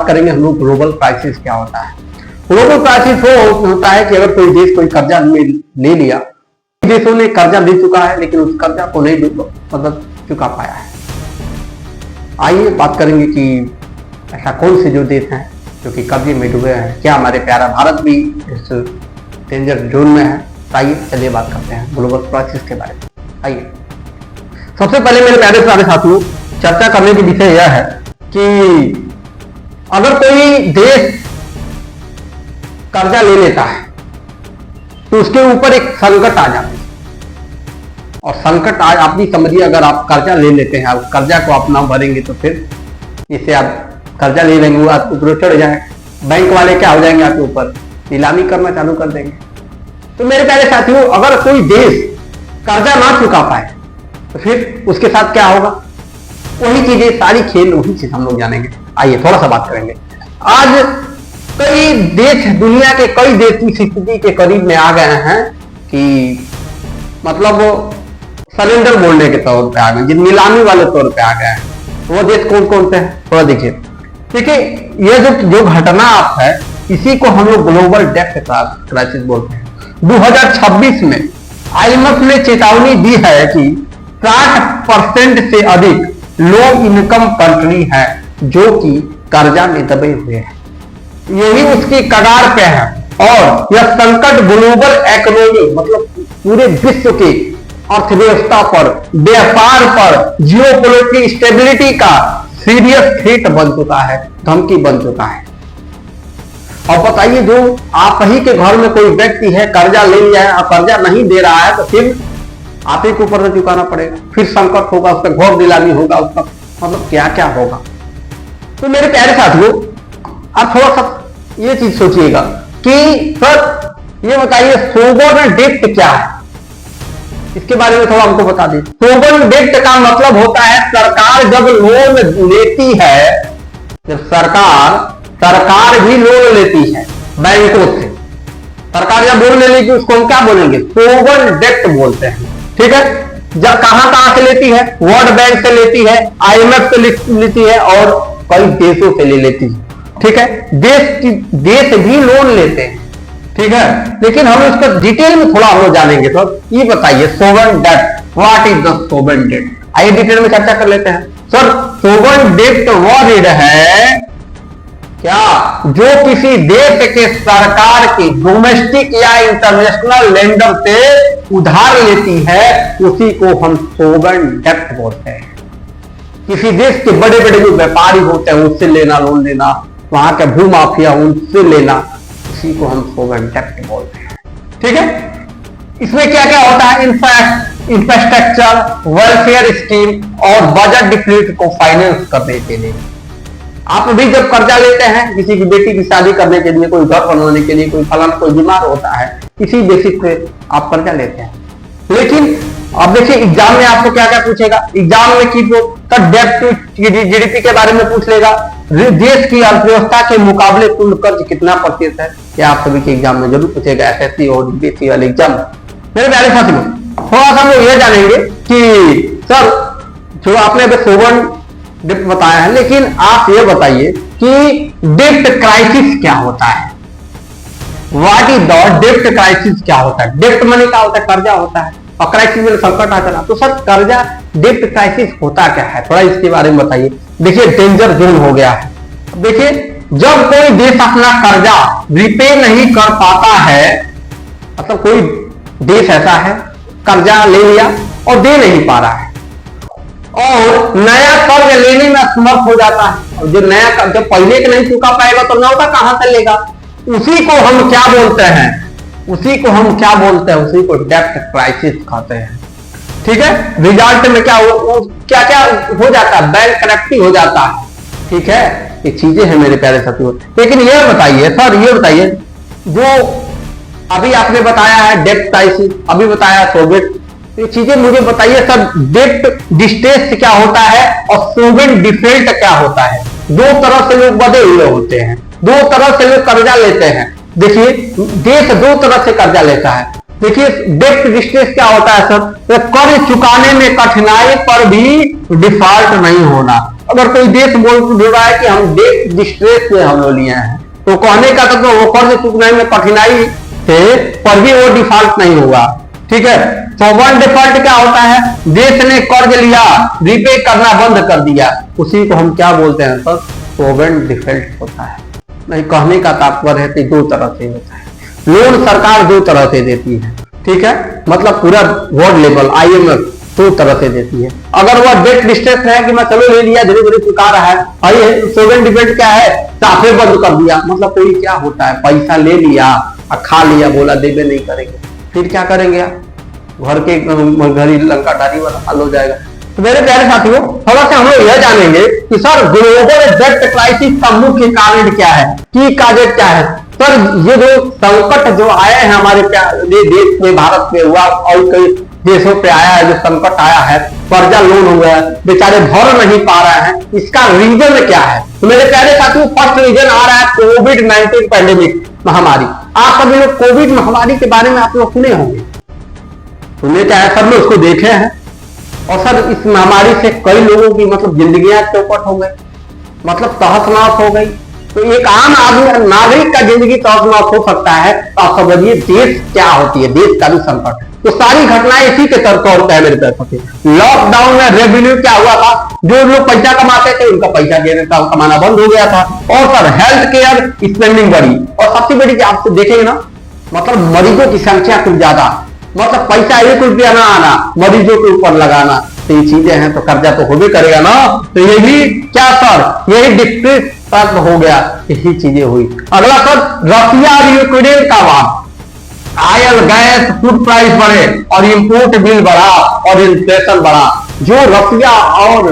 बात करेंगे हम लोग ग्लोबल क्राइसिस क्या होता है। ग्लोबल क्राइसिस वो होता है कि अगर कोई देश कोई कर्जा ले लिया, देशों ने कर्जा दे चुका है लेकिन उस कर्जा को नहीं मतलब चुका पाया है। आइए बात करेंगे कि ऐसा कौन से जो देश हैं जो कि कर्जे में डूबे हैं, क्या हमारे प्यारा भारत भी इस डेंजर जोन में है। आइए चलिए बात करते हैं ग्लोबल क्राइसिस के बारे में। आइए सबसे पहले मेरे प्यारे सारे साथियों, चर्चा करने की विषय यह है कि अगर कोई देश कर्जा ले लेता है तो उसके ऊपर एक संकट आ जाता है। और संकट आप भी समझिए, अगर आप कर्जा ले लेते हैं, आप कर्जा को आप ना भरेंगे तो फिर इससे आप कर्जा ले लेंगे, वो आपके ऊपर चढ़ जाए, बैंक वाले क्या हो जाएंगे आपके ऊपर, नीलामी करना चालू कर देंगे। तो मेरे प्यारे साथियों, अगर कोई देश कर्जा ना चुका पाए तो फिर उसके साथ क्या होगा, वही चीजें, सारी खेल वही चीज हम लोग जानेंगे। आइए थोड़ा सा बात करेंगे। आज कई देश, दुनिया के कई देश की स्थिति के करीब में आ गए हैं कि मतलब सरेंडर बोलने के तौर पे आ गए, जिन नीलामी वाले तौर पे आ गए हैं। वो देश कौन कौन से हैं थोड़ा देखिए। देखिए ये जो घटना आप है, इसी को हम लोग ग्लोबल डेब्ट क्राइसिस बोलते हैं। 2026 में IMF ने चेतावनी दी है कि 60% से अधिक लो इनकम कंट्री है जो कि कर्जा में दबे हुए हैं, यही उसकी कगार पे है। और यह संकट ग्लोबल इकोनॉमी मतलब पूरे विश्व की अर्थव्यवस्था पर, व्यापार पर, जियोपॉलिटिकल स्टेबिलिटी का सीरियस थ्रेट बन चुका है, धमकी बन चुका है। और बताइए, जो आप ही के घर में कोई व्यक्ति है, कर्जा ले लिया है और कर्जा नहीं दे रहा है, तो फिर आप ही के ऊपर से चुकाना पड़ेगा, फिर संकट होगा, उसका घोर नीलामी होगा, उसका मतलब क्या क्या होगा। तो मेरे प्यारे साथियों, आप थोड़ा सा ये चीज सोचिएगा कि सर ये बताइए सोवरेन डेब्ट क्या है, इसके बारे में थोड़ा हमको बता दीजिए। सोवरेन डेब्ट का मतलब होता है सरकार जब लोन लेती है, जब सरकार भी लोन लेती है बैंकों से, सरकार जब लोन ले लेगी उसको हम क्या बोलेंगे, सोवरेन डेब्ट बोलते हैं। ठीक है, जब कहां से लेती है, वर्ल्ड बैंक से लेती है, IMF से लेती है और कई देशों से ले लेती है। ठीक है, देश भी लोन लेते हैं। ठीक है, लेकिन हम इसको डिटेल में थोड़ा हम लोग जानेंगे। तो ये बताइए सोवरेन डेब्ट, व्हाट इज द सोवरेन डेब्ट, आइए डिटेल में चर्चा कर लेते हैं। सर सोवरेन डेब्ट वह ऋण है क्या जो किसी देश के सरकार की डोमेस्टिक या इंटरनेशनल लेंडर से उधार लेती है, उसी को हम सोवरेन डेब्ट बोलते हैं। किसी देश के बड़े बड़े जो व्यापारी होते हैं उससे लेना, लोन लेना, वहां के भूमाफिया उनसे लेना, इसी को हम सोवरेन डेब्ट बोलते हैं। ठीक है, इसमें क्या क्या होता है, इंफ्रास्ट्रक्चर, वेलफेयर स्कीम और बजट डिफिसिट को फाइनेंस करने के लिए। आप भी जब कर्जा लेते हैं किसी की बेटी की शादी करने के लिए, कोई घर बनवाने के लिए, कोई फलाना कोई बीमार होता है, इसी बेसिस पे आप कर्जा लेते हैं। लेकिन अब देखिए एग्जाम में आपको क्या क्या पूछेगा, एग्जाम में की डेब्ट टू GDP के बारे में पूछ लेगा, देश की अर्थव्यवस्था के मुकाबले कुल कर्ज कितना प्रतिशत है, यह आप सभी के एग्जाम में जरूर पूछेगा, SSC और UPSC वाले एग्जाम। मेरे प्यारे साथियों, थोड़ा सा हम लोग यह जानेंगे कि सर जो आपने अभी सोवरेन डेब्ट बताया है, लेकिन आप ये बताइए कि डेब्ट क्राइसिस क्या होता है, व्हाट इज द डेब्ट क्राइसिस क्या होता है। डेब्ट मनी क्या होता है, कर्जा होता है, और क्राइसिस में संकट आता है। तो सर कर्जा डेब्ट क्राइसिस होता क्या है, थोड़ा इसके बारे में बताइए। देखिए डेंजर जोन हो गया है। देखिए जब कोई देश अपना कर्जा रिपे नहीं कर पाता है, मतलब कोई देश ऐसा है कर्जा ले लिया और दे नहीं पा रहा है और नया कर्ज लेने में असमर्थ हो जाता है, और जो नया जब पहले के नहीं चुका पाएगा तो नौका कहां से लेगा, उसी को हम क्या बोलते हैं, उसी को डेब्ट क्राइसिस कहते हैं। ठीक है, रिजल्ट में क्या क्या क्या हो जाता है, बैंक करप्टी हो जाता है। ठीक है, ये चीजें हैं मेरे प्यारे साथियों। लेकिन ये बताइए सर, ये बताइए जो अभी आपने बताया है डेब्ट क्राइसिस, अभी बताया सोवरेन, ये चीजें मुझे बताइए सर, डेब्ट डिस्ट्रेस क्या होता है और सोवरेन डिफॉल्ट क्या होता है। दो तरह से लोग बंधे हुए होते हैं, दो तरह से लोग कर्जा लेते हैं। देखिए देश दो तरह से कर्जा लेता है। देखिए डेब्ट डिस्ट्रेस क्या होता है सर, तो कर्ज चुकाने में कठिनाई पर भी डिफॉल्ट नहीं होना। अगर कोई देश बोल रहा है कि हम डेट डिस्ट्रेस से हम लोग लिए हैं, तो कहने का तो वो कर्ज चुकाने में कठिनाई से पर भी वो डिफॉल्ट नहीं हुआ। ठीक है, सॉवरेन डिफॉल्ट क्या होता है? देश ने कर्ज लिया, रिपे करना बंद कर दिया, उसी को हम क्या बोलते हैं सर? सॉवरेन डिफॉल्ट होता है। नहीं, कहने का तात्पर्य है कि दो तरह से होता है। लोन सरकार दो तरह से देती है, ठीक है, मतलब पूरा वर्ल्ड लेवल IMF दो तरह से देती है। अगर वह डेट डिस्ट्रेस है कि मैं चलो ले लिया, धीरे धीरे चुका रहा है, आइए सॉवरेन डिफॉल्ट क्या है? साफे बंद कर दिया। मतलब कोई क्या होता है, पैसा ले लिया और खा लिया, बोला देवे नहीं करेंगे, फिर क्या करेंगे आप? घर के घरी लंका डाली वाला हाल हो जाएगा। तो मेरे प्यारे साथियों, थोड़ा सा हम लोग यह जानेंगे कि सर ग्लोबल डेट क्राइसिस का मुख्य कारण क्या है, की काजेज क्या है? सर ये जो संकट जो आए हैं हमारे देश में, भारत में हुआ और कई देशों पे आया है, जो संकट आया है, कर्जा लोन हो गया, बेचारे भर नहीं पा रहे हैं, इसका रीजन क्या है? तो मेरे प्यारे साथियों, फर्स्ट रीजन आ रहा है कोविड-19 पैंडेमिक महामारी। आप सभी लोग कोविड महामारी के बारे में आप लोग सुने होंगे, सुने क्या है? सब लोग उसको देखे हैं। और सर इस महामारी से कई लोगों की मतलब जिंदगियां चौपट हो गई, मतलब तहस नहस हो गई। तो एक आम आदमी नागरिक का जिंदगी तहस नहस हो सकता है, तो आप समझिए देश क्या होती है, देश का भी संकट है। तो सारी घटनाएं इसी के तौर पर मेरे पैसे। लॉकडाउन में रेवेन्यू क्या हुआ था? जो लोग पैसा कमाते थे उनका पैसा कमाना बंद हो गया था। और सर हेल्थ केयर स्पेंडिंग बढ़ी, और सबसे बड़ी आप देखेंगे ना, मतलब मरीजों की संख्या कुछ ज्यादा, मतलब पैसा 1 रुपया ना आना, मरीजों के ऊपर लगाना, तो ये चीजें हैं, तो कर्जा तो होबे करेगा ना। तो ये भी क्या सर, यही डिस्ट्रेस हो गया, यही चीजें हुई। अगला सर रशिया और यूक्रेन का वार, ऑयल गैस फूड प्राइस बढ़े और इंपोर्ट बिल बढ़ा और इन्फ्लेशन बढ़ा। जो रशिया और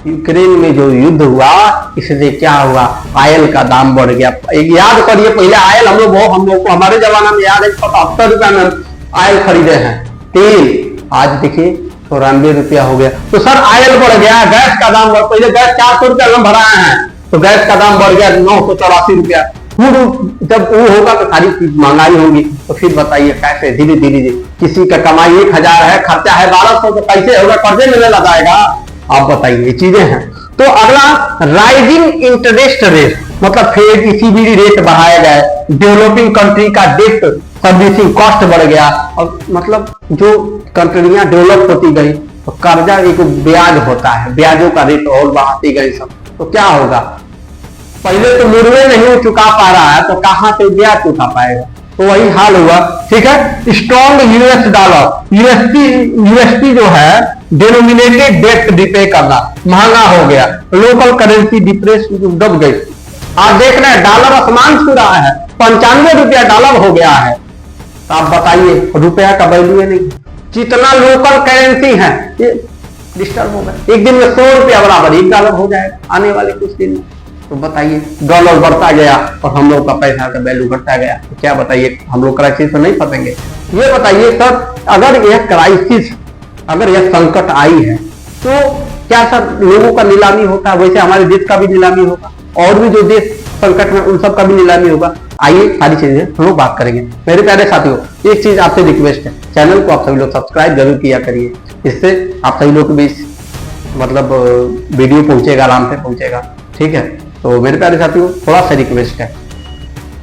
यूक्रेन में जो युद्ध हुआ, इससे क्या हुआ? ऑयल का दाम बढ़ गया। याद करिए, पहले ऑयल हम लोग को हमारे जमाना में याद है 77 रुपया में ऑयल खरीदे हैं, तेल आज देखिए 94 रुपया हो गया। तो सर ऑयल बढ़ गया, गैस का दाम बढ़, पहले गैस 400 रुपया हम भराए हैं, तो गैस का दाम बढ़ गया 984 रुपया। जब वो होगा तो सारी चीज महंगाई होगी, तो फिर बताइए कैसे? धीरे धीरे किसी का कमाई 1000 है, खर्चा है 1200, तो कैसे होगा? कर्जे मिलने लगाएगा? आप बताइए, ये चीजें हैं। तो अगला राइजिंग इंटरेस्ट रेट, मतलब फिर ECB रेट बढ़ाया गया, डेवलपिंग कंट्री का डेट सर्विसिंग कॉस्ट बढ़ गया, और मतलब जो कंट्रियां डेवलप होती गई तो कर्जा एक ब्याज होता है, ब्याजों का रेट और बढ़ाती गई सब, तो क्या होगा? पहले तो मुर्गे नहीं चुका पा रहा है, तो कहां से ब्याज चुका पाएगा? तो वही हाल हुआ। ठीक है, स्ट्रॉन्ग US डॉलर, USD जो है डिनोमिनेटेड डेट रिपे करना महंगा हो गया, लोकल करेंसी डिप्रेस दब गई। आप देख रहे हैं डॉलर आसमान छू रहा है, 95 रुपया डॉलर हो गया है। तो आप बताइए, रुपया का वैल्यू नहीं, जितना लोकल करेंसी है ये डिस्टर्ब होगा। एक दिन में 100 रुपया बराबर $1 हो जाएगा आने वाले कुछ दिन में। तो बताइए, डॉलर बढ़ता गया और हम लोग का पैसा का वैल्यू घटता गया, तो क्या बताइए, हम लोग क्राइसिस में नहीं फंसेंगे? ये बताइए सर, अगर यह क्राइसिस, अगर यह संकट आई है, तो क्या सर लोगों का नीलामी होता है? वैसे हमारे देश का भी नीलामी होगा, और भी जो देश संकट में उन सब का भी नीलामी होगा। आइए सारी चीजें हम लोग बात करेंगे। मेरे प्यारे साथियों, एक चीज आपसे रिक्वेस्ट है, चैनल को आप सभी लोग सब्सक्राइब जरूर किया करिए, इससे आप सभी लोग के बीच मतलब वीडियो पहुंचेगा, आराम से पहुंचेगा। ठीक है, तो मेरे प्यारे साथियों थोड़ा सा रिक्वेस्ट है।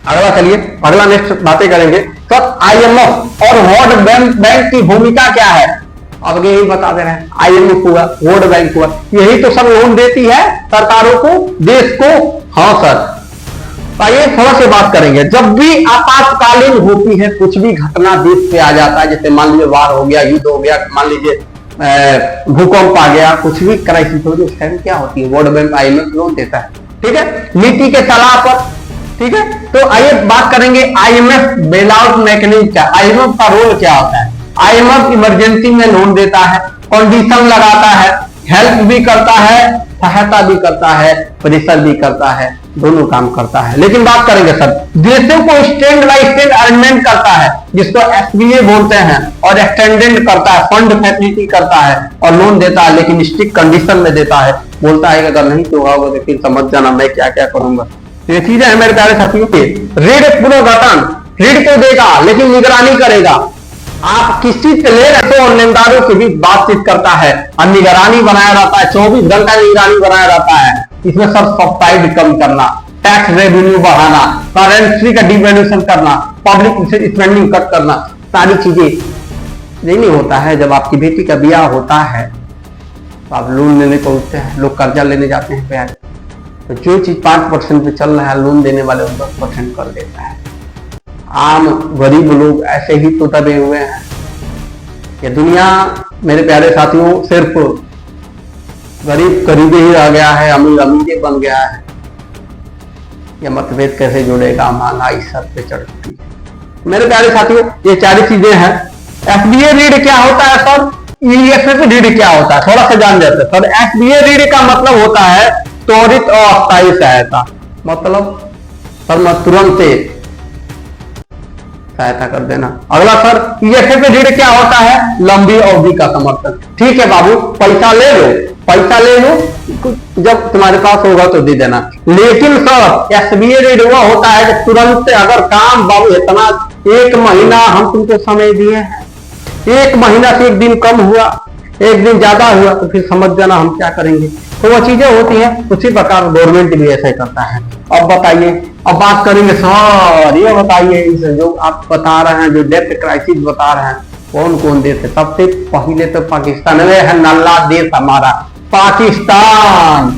अगला चलिए, अगला नेक्स्ट बातें करेंगे। तो IMF और वर्ल्ड बैंक की भूमिका क्या है? अब यही बता दे रहे हैं, IMF हुआ, वर्ल्ड बैंक हुआ, यही तो सब लोन देती है सरकारों को, देश को। हाँ सर, आइए थोड़ा सी बात करेंगे। जब भी आपातकालीन होती है, कुछ भी घटना देश पे आ जाता है, जैसे मान लीजिए वार हो गया, युद्ध हो गया, मान लीजिए भूकंप आ गया, कुछ भी क्राइसिस हो गया, उस टाइम क्या होती है? वर्ल्ड बैंक IMF लोन देता है, ठीक है, नीति के सलाह पर। ठीक है, तो आइए बात करेंगे IMF बेलआउट मैकेनिज्म क्या, IMF का रोल क्या होता है? IMF इमरजेंसी में लोन देता है, कंडीशन लगाता है, हेल्प भी करता है, सहायता भी करता है, प्रेशर भी करता है, दोनों काम करता है। लेकिन बात करेंगे सर, देशों को स्टैंड बाय स्टैंड अरेंजमेंट करता है, जिसको SBA बोलते हैं, और एक्सटेंडेड करता है, फंड फैसिलिटी करता है और लोन देता है, लेकिन स्ट्रिक्ट कंडीशन में देता है। बोलता है कि अगर नहीं तो होगा तो फिर समझ जाना मैं क्या क्या करूंगा। तो ये चीजें है मेरे प्यारे साथियों की। ऋण पुनर्गठन, ऋण को देगा लेकिन निगरानी करेगा, आप किसी से ले रहे हो और लेनदारों के बीच बातचीत करता है और निगरानी बनाया रहता है, 24 घंटा निगरानी बनाया रहता है। इसमें सब सब्सिडी कम करना, टैक्स रेवेन्यू बढ़ाना, करेंसी का डिवैल्यूएशन करना, पब्लिक स्पेंडिंग कट करना, सारी चीजें ये नहीं होता है। जब आपकी बेटी का ब्याह होता है तो आप लोन लेने को उठते हैं, लोग कर्जा लेने जाते हैं ब्याज, तो जो चीज 5% पे चल रहा है लोन देने वाले 10% कर देता है। आम गरीब लोग ऐसे ही तो दबे हुए हैं। ये दुनिया मेरे प्यारे साथियों सिर्फ गरीब गरीबी ही रह गया है, अमीर अमीर बन गया है। ये मतभेद कैसे जुड़ेगा, महंगाई सर पे चढ़ चुकी है। मेरे प्यारे साथियों ये सारी चीजें हैं। एसबीए ऋण क्या होता है सर, ईएसएफ ऋण क्या होता है, थोड़ा सा जान जाते हैं सर। एसबीए ऋण का मतलब होता है त्वरित और अस्थायी सहायता, मतलब सर मैं तुरंत सहायता कर देना। अगला सर ईएसएफ ऋण क्या होता है, लंबी अवधि का समर्थन। ठीक है बाबू पैसा ले लो, जब तुम्हारे पास होगा तो दे देना। लेकिन सर एसबीए ऋण वो होता है कि तुरंत अगर काम बाबू इतना 1 महीना हम तुमको समय दिए हैं, 1 महीना से 1 दिन कम हुआ, 1 दिन ज्यादा हुआ तो फिर समझ जाना हम क्या करेंगे। तो वो चीजें होती हैं, उसी प्रकार गवर्नमेंट भी ऐसा करता है। अब बताइए, अब बात करेंगे सर ये बताइए इस जो आप बता रहे हैं, जो डेब्ट क्राइसिस बता रहे हैं, कौन कौन देश है। सबसे पहले तो पाकिस्तान है, नल्ला देश हमारा पाकिस्तान,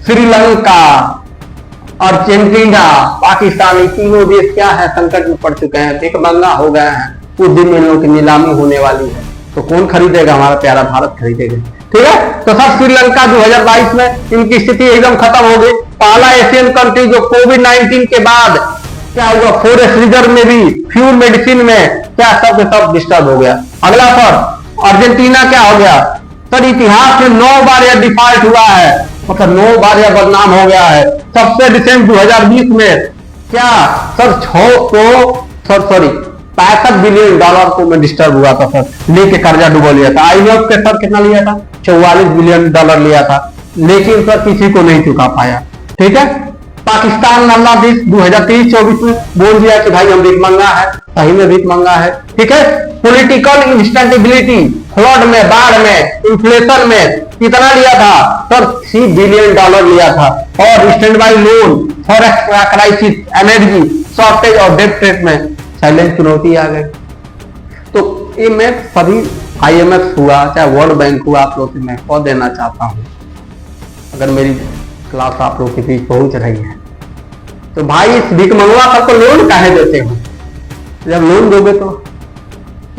श्रीलंका, अर्जेंटीना, पाकिस्तान, ये तीनों देश क्या है संकट में पड़ चुके हैं, भिखमंगा हो गए हैं। कुछ दिन में लोगों की नीलामी होने वाली है, तो कौन खरीदेगा, हमारा प्यारा भारत खरीदेगा। ठीक है, तो सर श्रीलंका 2022 में इनकी स्थिति एकदम खत्म हो गई। पहला एशियन कंट्री जो कोविड-19 के बाद क्या हुआ, फॉरेस्ट रिजर्व में भी, फ्यूल मेडिसिन में क्या सब डिस्टर्ब हो गया। अगला सर अर्जेंटीना क्या हो गया सर, इतिहास में 9 बार यह डिफॉल्ट हुआ है, मतलब 9 बार यह बदनाम हो गया है। सबसे रिसेंट 2020 में क्या सर 65 बिलियन डॉलर को में डिस्टर्ब हुआ था सर, लेके कर्जा डुबो लिया था। आईएमएफ के सर कितना लिया था, 44 बिलियन डॉलर लिया था, लेकिन सर किसी को नहीं चुका पाया। ठीक है, पाकिस्तान नल्ला देश 2023-24 में बोल दिया कि भाई हम भिखमंगा है, सही में भिखमंगा है। ठीक है, पॉलिटिकल इंस्टेबिलिटी, फ्लड में, बाढ़ में, इन्फ्लेशन में कितना लिया था सर, 3 बिलियन डॉलर लिया था। और stand by loan, forex crisis, energy shortage और डेब्ट रेट में साइलेंट चुनौती आ गई। तो ये मैं सभी आईएमएफ हुआ चाहे वर्ल्ड बैंक हुआ, आप लोग से मैं कह देना चाहता हूं, अगर मेरी क्लास आप लोग के बीच पहुंच रही है तो भाई इस भिखमंगवा सबको लोन काहे देते हो, जब लोन दोगे तो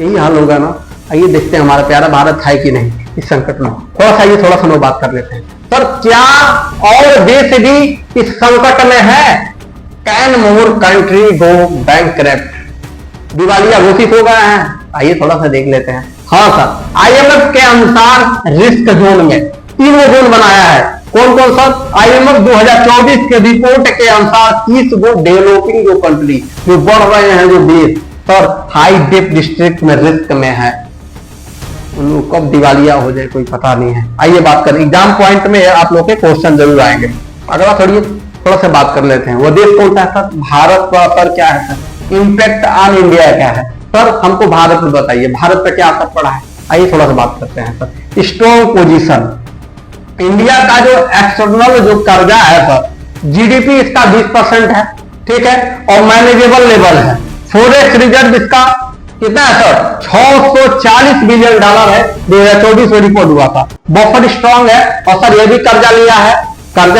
यही हाल होगा ना। आइए देखते हैं हमारा प्यारा भारत है कि नहीं इस संकट में। थोड़ा सा हम बात कर लेते हैं सर, क्या और देश भी इस संकट में है। Can more country go bankrupt, दिवालिया घोषित हो गए हैं। आइए थोड़ा सा देख लेते हैं। हाँ सर, आईएमएफ के अनुसार रिस्क जोन में 3 जोन बनाया है। कौन कौन सर, आईएमएफ 2024 के रिपोर्ट के अनुसार 30 गो डेवलपिंग जो कंट्री, जो बढ़ रहे हैं जो देश सर हाई डेट डिस्ट्रिक्ट में रिस्क में है, उनको कब दिवालिया हो जाए कोई पता नहीं है। आइए बात करें, एग्जाम पॉइंट में आप लोग के क्वेश्चन जरूर आएंगे। अगला थोड़ा सा बात कर लेते हैं, वो देश कौन सा है सर, भारत का असर क्या है सर, इम्पैक्ट ऑन इंडिया क्या है सर, हमको भारत में बताइए, भारत पे क्या असर पड़ा है। आइए थोड़ा सा बात करते हैं सर। स्ट्रॉन्ग पोजीशन, इंडिया का जो एक्सटर्नल जो कर्जा है सर, जीडीपी इसका 20% है। ठीक है, और मैनेजेबल लेवल है। फॉरेक्स रिजर्व इसका कितना है सर, 640 बिलियन डॉलर है, 2024 में रिपोर्ट हुआ था। बफर स्ट्रांग है, और सर ये भी कर्जा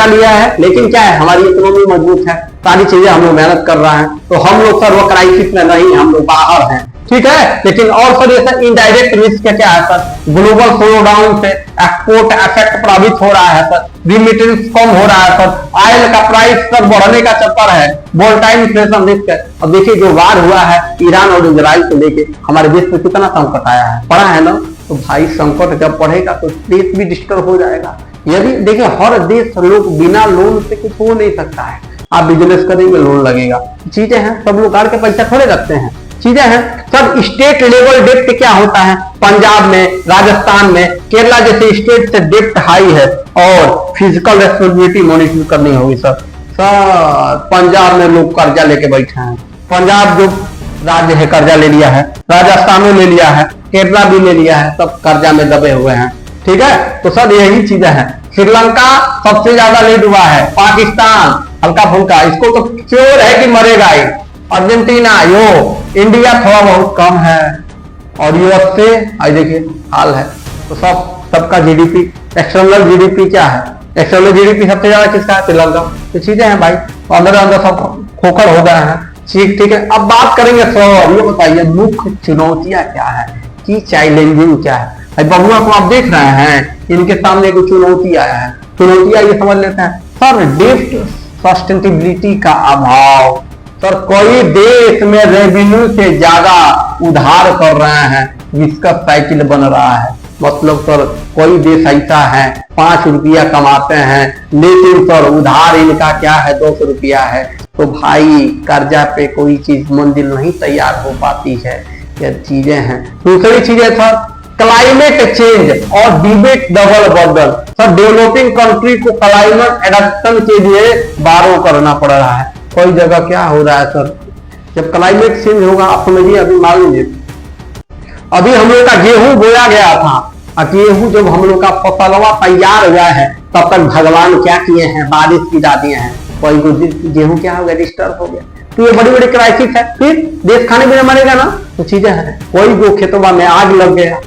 लिया है, लेकिन क्या है, हमारी इकोनॉमी मजबूत है, सारी चीजें हम लोग मेहनत कर रहे हैं, तो हम लोग सर वो क्राइसिस में नहीं, हम लोग बाहर हैं। ठीक है, लेकिन और सर ये सर इनडायरेक्ट रिस्क क्या है सर, ग्लोबल स्लो डाउन से एक्सपोर्ट इफेक्ट प्रभावित हो रहा है सर, रिमिटेंस कम हो रहा है सर, ऑयल का प्राइस सर बढ़ने का चक्कर है, वोलेटाइल इन्फ्लेशन रिस्क है। अब देखिए जो वार हुआ है ईरान और इजराइल को लेके, हमारे देश में कितना संकट आया है, पड़ा है ना। तो भाई संकट जब बढ़ेगा तो देश भी डिस्टर्ब हो जाएगा। यदि देखिए हर देश लोग बिना लोन से कुछ हो नहीं सकता है, आप बिजनेस करेंगे लोन लगेगा, चीजें हैं, सब लोग के पैसा थोड़े रखते हैं, चीजें हैं। सब स्टेट लेवल डेप्ट क्या होता है, पंजाब में, राजस्थान में, केरला जैसे स्टेट से डेप्ट हाई है और फिजिकल रेस्पॉन्सिबिलिटी मॉनिटर करनी होगी सर। पंजाब में लोग कर्जा लेके बैठे हैं, पंजाब जो राज्य है कर्जा ले लिया है, राजस्थान में ले लिया है, केरला भी ले लिया है, सब कर्जा में दबे हुए हैं। ठीक है, तो सब यही चीजें हैं। श्रीलंका सबसे ज्यादा नहीं डूबा है, पाकिस्तान हल्का फुल्का, इसको तो श्योर है कि मरेगा ही। अर्जेंटीना इंडिया थोड़ा बहुत कम है, और यूएस से आज देखिए हाल है। तो सबका जीडीपी, एक्सटर्नल जीडीपी क्या है, एक्सटर्नल जीडीपी सबसे ज्यादा किसका है, श्रीलंका। तो चीजें हैं भाई, अंदर अंदर सब खोखल हो गए हैं। ठीक है, अब बात करेंगे सर, ये बताइए मुख्य चुनौतियां क्या है, की चैलेंजिंग क्या है। बबुआ को आप देख रहे हैं, इनके सामने कुछ चुनौती आया है। चुनौतियां ये समझ लेते हैं सर, डेप्ट सस्टेनेबिलिटी का अभाव। सर कोई देश में रेवेन्यू से ज्यादा उधार कर रहे हैं, जिसका साइकिल बन रहा है। मतलब सर कोई देश ऐसा है 5 रुपया कमाते हैं, लेकिन सर उधार इनका क्या है 200 रुपया है। तो भाई कर्जा पे कोई चीज मंजिल नहीं तैयार हो पाती है, ये चीजें हैं। दूसरी चीजें सर क्लाइमेट चेंज और debate double burden. Sir developing country को क्लाइमेट एडेप्टेशन के लिए बारो करना पड़ रहा है। कोई जगह क्या हो रहा है सर, जब क्लाइमेट चेंज होगा, आप समझिए, अभी मान लीजिए अभी हम लोग का गेहूं बोया गया था, और गेहूं जब हम लोग का फसलवा तैयार हुआ है, तब तक भगवान क्या किए हैं, बारिश गिरा दिए हैं, कोई गेहूं क्या हो गया, डिस्टर्ब हो गया। तो ये बड़ी बड़ी क्राइसिस है, फिर देश खाने पीने मरेगा ना। तो चीजें हैं, कोई जो खेतों में आग लग गया,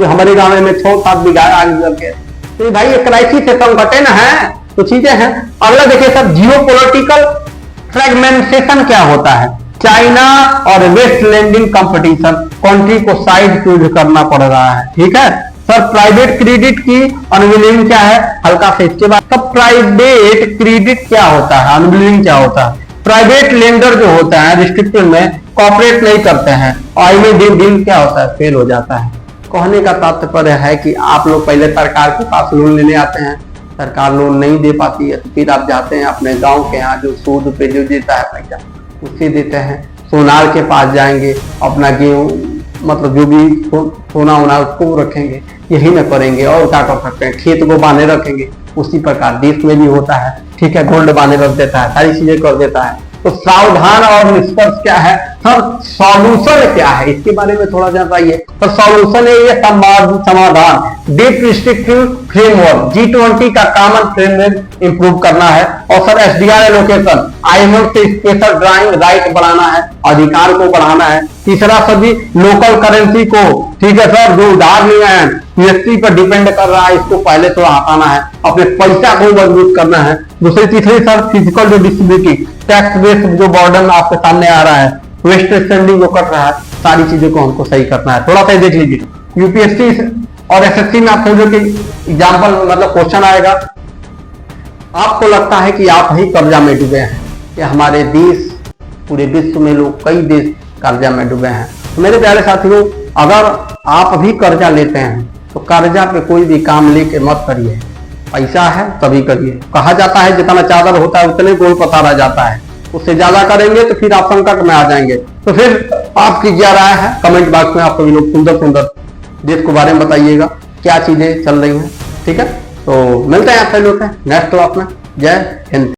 हमारे गाँव में 6-7 बीघा आग लग गया, तो भाई ये क्राइसिस है, संकट ना है। तो चीजें हैं। अगला देखिए सर, जियो पोलिटिकल फ्रेगमेंटेशन क्या होता है। चाइना और वेस्ट लैंडिंग कंपटीशन, कंट्री को साइड चूज करना पड़ रहा है। ठीक है सर, प्राइवेट क्रेडिट की अनविलिंग क्या है, हल्का से इसके बाद। तो प्राइवेट क्रेडिट क्या होता है, अनविलिंग क्या होता है। प्राइवेट लेंडर जो होता है रिस्ट्रिक्टेड में कॉपरेट नहीं करते हैं, और इनमें डील क्या होता है, फेल हो जाता है। कहने का तात्पर्य है कि आप लोग पहले सरकार के पास लोन लेने आते हैं, सरकार लोन नहीं दे पाती है, तो फिर आप जाते हैं अपने गांव के यहाँ जो सूद पे जो देता है पैसा, उससे देते हैं। सोनार के पास जाएंगे, अपना गेहूं मतलब जो भी सोना होना उसको रखेंगे, यही न करेंगे और क्या कर सकते हैं, खेत को बांधे रखेंगे। उसी प्रकार देश में भी होता है। ठीक है, गोल्ड बांधे रख देता है, सारी चीजें कर देता है। तो सावधान और निष्कर्ष क्या है सर, सॉल्यूशन क्या है, इसके बारे में थोड़ा जानइए। तो सॉल्यूशन है ये समाधान, डीप रिस्ट्रिक्टिव फ्रेमवर्क, G20 का कॉमन फ्रेमवर्क इंप्रूव करना है। और सर SDR एलोकेशन, IMF से स्पेशल ड्राइंग राइट बढ़ाना है, अधिकार को बढ़ाना है। तीसरा सर जी लोकल करेंसी को, ठीक है सर, जो उधार लिए हैं USD पर डिपेंड कर रहा है, इसको पहले थोड़ा हटाना है, अपने पैसा को मजबूत करना है। तीसरी सर फिजिकल जो डिसेबिलिटी, टैक्स बेस्ड जो बर्डन आपके सामने आ रहा है, वेस्ट स्टैंडिंग जो कट रहा है, सारी चीजों को हमको सही करना है। थोड़ा सा देख लीजिए, यूपीएससी और एसएससी में आप समझो कि एग्जाम्पल मतलब क्वेश्चन आएगा, आपको लगता है कि आप ही कर्जा में डूबे हैं, या हमारे देश पूरे विश्व में लोग कई देश कर्जा में डूबे हैं। तो मेरे प्यारे साथियों, अगर आप भी कर्जा लेते हैं तो कर्जा पे कोई भी काम लेके मत करिए, पैसा है तभी करिए। कहा जाता है जितना चादर होता है उतने गोल पसारा जाता है, उससे ज्यादा करेंगे तो फिर आप संकट में आ जाएंगे। तो फिर आपकी क्या राय है, कमेंट बॉक्स में आप सभी लोग सुंदर सुंदर देश के बारे में बताइएगा, क्या चीजें चल रही हैं। ठीक है, तो मिलते हैं आपसे लोग नेक्स्ट क्लास में। जय हिंद।